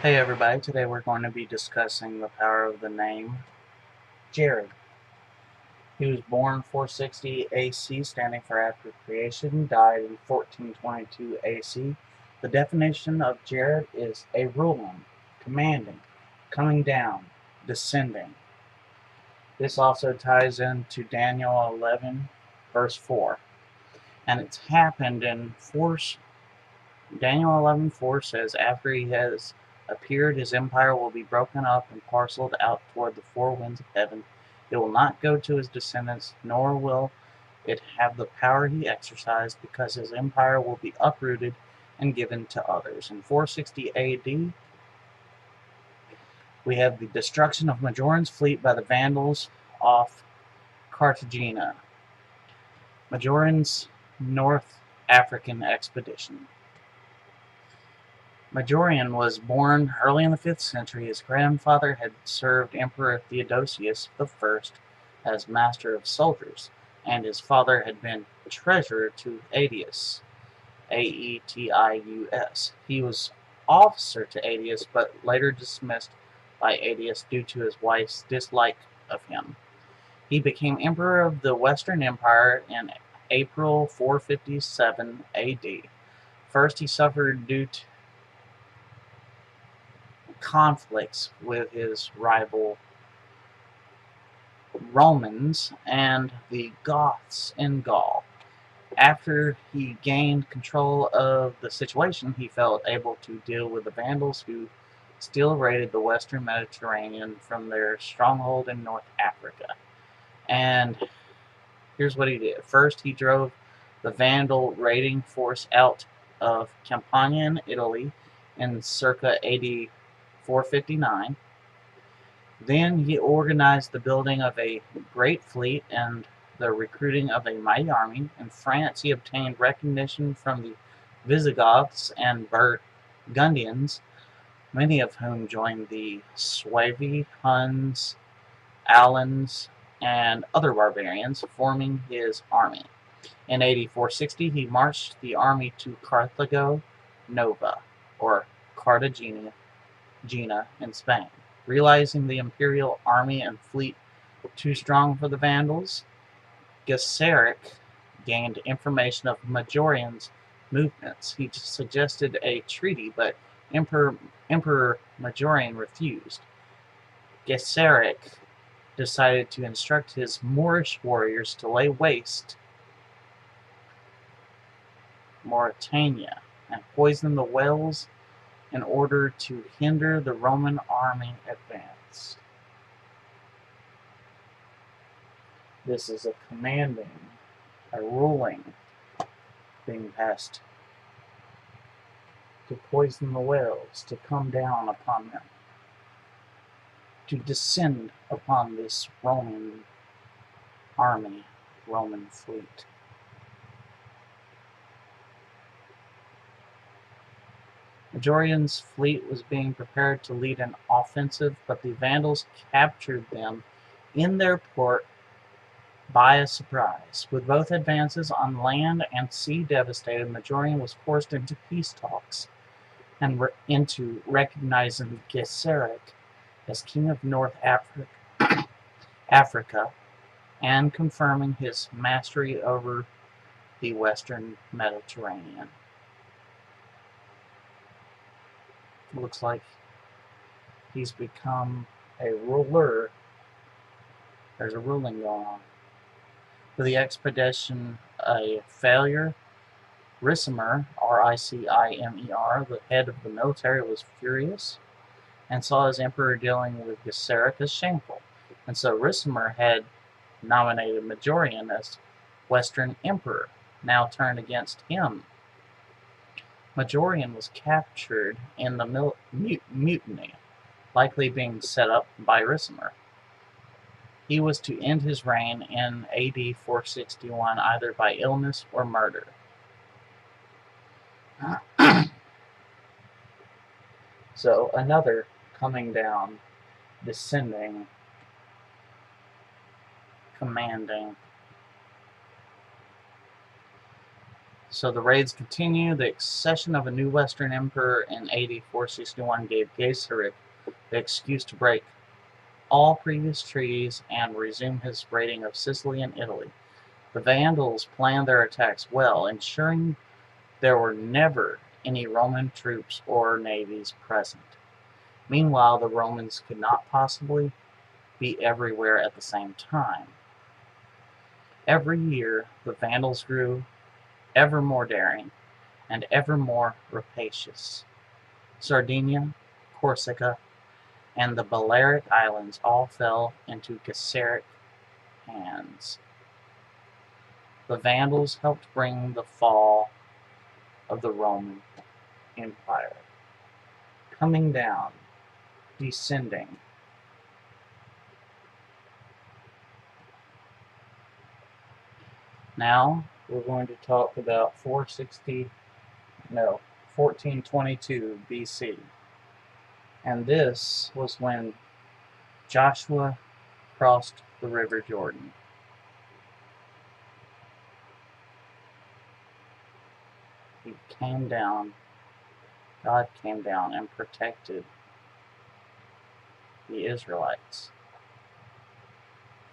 Hey everybody, today we're going to be discussing the power of the name Jared. He was born 460 AC, standing for after creation, died in 1422 AC. The definition of Jared is a ruling, commanding, coming down, descending. This also ties into Daniel 11, verse 4. And it's happened in Daniel 11:4 says, "After he has appeared, his empire will be broken up and parceled out toward the four winds of heaven. It will not go to his descendants, nor will it have the power he exercised, because his empire will be uprooted and given to others." In 460 AD, we have the destruction of Majorian's fleet by the Vandals off Cartagena. Majorian's North African expedition. Majorian was born early in the 5th century. His grandfather had served Emperor Theodosius I as master of soldiers, and his father had been treasurer to Aetius, Aetius. He was officer to Aetius, but later dismissed by Aetius due to his wife's dislike of him. He became emperor of the Western Empire in April 457 AD. First, he suffered due to conflicts with his rival Romans and the Goths in Gaul. After he gained control of the situation, he felt able to deal with the Vandals, who still raided the western Mediterranean from their stronghold in North Africa. And here's what he did. First, he drove the Vandal raiding force out of Campania in Italy in circa AD 459. Then he organized the building of a great fleet and the recruiting of a mighty army. In France, he obtained recognition from the Visigoths and Burgundians, many of whom joined the Suevi, Huns, Alans, and other barbarians, forming his army. In AD 460, he marched the army to Carthago Nova, or Cartagena, in Spain. Realizing the imperial army and fleet too strong for the Vandals, Gesseric gained information of Majorian's movements. He suggested a treaty, but Emperor Majorian refused. Gesseric decided to instruct his Moorish warriors to lay waste Mauritania and poison the wells in order to hinder the Roman army advance. This is a commanding, a ruling being passed to poison the wells, to come down upon them, to descend upon this Roman army, Roman fleet. Majorian's fleet was being prepared to lead an offensive, but the Vandals captured them in their port by a surprise. With both advances on land and sea devastated, Majorian was forced into peace talks and into recognizing Gesseric as king of North Africa and confirming his mastery over the western Mediterranean. It looks like he's become a ruler. There's a ruling going on. For the expedition, a failure, Ricimer, Ricimer, the head of the military, was furious and saw his emperor dealing with Gesseric as shameful. And so Ricimer had nominated Majorian as Western Emperor, now turned against him. Majorian was captured in the mutiny, likely being set up by Ricimer. He was to end his reign in AD 461 either by illness or murder. So another coming down, descending, commanding. So the raids continue. The accession of a new Western emperor in AD 461 gave Gaiseric the excuse to break all previous treaties and resume his raiding of Sicily and Italy. The Vandals planned their attacks well, ensuring there were never any Roman troops or navies present. Meanwhile, the Romans could not possibly be everywhere at the same time. Every year, the Vandals grew ever more daring and ever more rapacious. Sardinia, Corsica, and the Balearic Islands all fell into Gaiseric hands. The Vandals helped bring the fall of the Roman Empire. Coming down, descending. Now we're going to talk about 1422 BC. And this was when Joshua crossed the River Jordan. He came down, God came down and protected the Israelites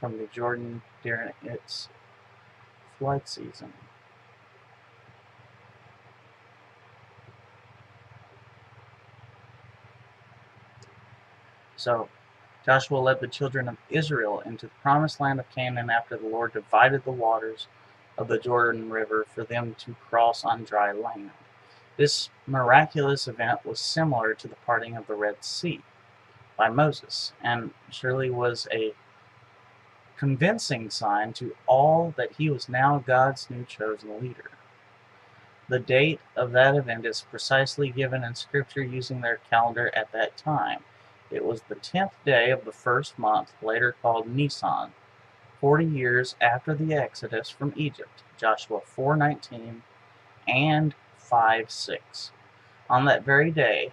from the Jordan during its flood season. So Joshua led the children of Israel into the promised land of Canaan after the Lord divided the waters of the Jordan River for them to cross on dry land. This miraculous event was similar to the parting of the Red Sea by Moses, and surely was a convincing sign to all that he was now God's new chosen leader. The date of that event is precisely given in Scripture using their calendar at that time. It was the 10th day of the first month, later called Nisan, 40 years after the Exodus from Egypt, Joshua 4:19 and 5:6. On that very day,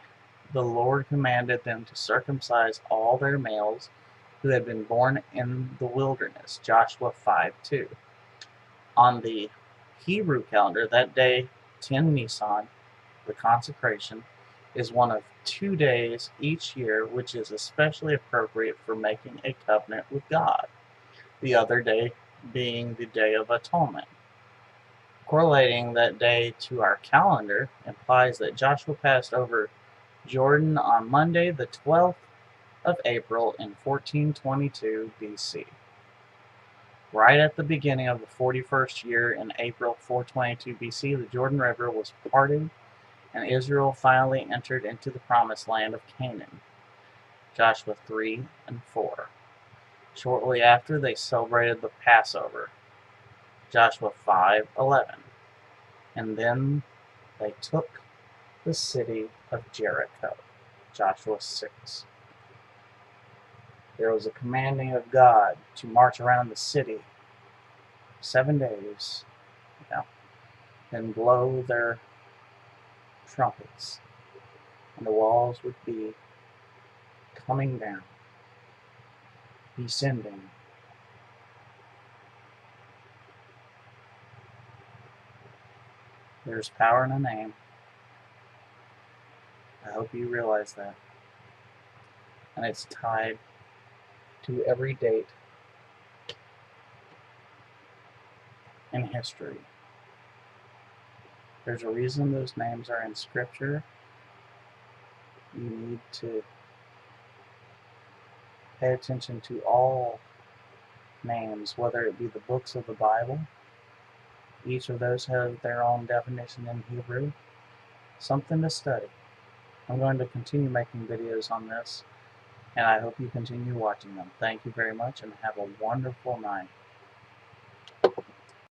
the Lord commanded them to circumcise all their males who had been born in the wilderness, Joshua 5:2. On the Hebrew calendar, that day, 10 Nisan, the consecration, is one of 2 days each year which is especially appropriate for making a covenant with God, the other day being the Day of Atonement. Correlating that day to our calendar implies that Joshua passed over Jordan on Monday, the 12th of April in 1422 BC. Right at the beginning of the 41st year in April 422 BC, the Jordan River was parted and Israel finally entered into the promised land of Canaan. Joshua 3 and 4. Shortly after, they celebrated the Passover. Joshua 5:11. And then they took the city of Jericho. Joshua 6. There was a commanding of God to march around the city 7 days, and blow their trumpets, and the walls would be coming down, descending. There's power in a name. I hope you realize that. And it's tied to every date in history. There's a reason those names are in Scripture. You need to pay attention to all names, whether it be the books of the Bible. Each of those have their own definition in Hebrew. Something to study. I'm going to continue making videos on this, and I hope you continue watching them. Thank you very much, and have a wonderful night.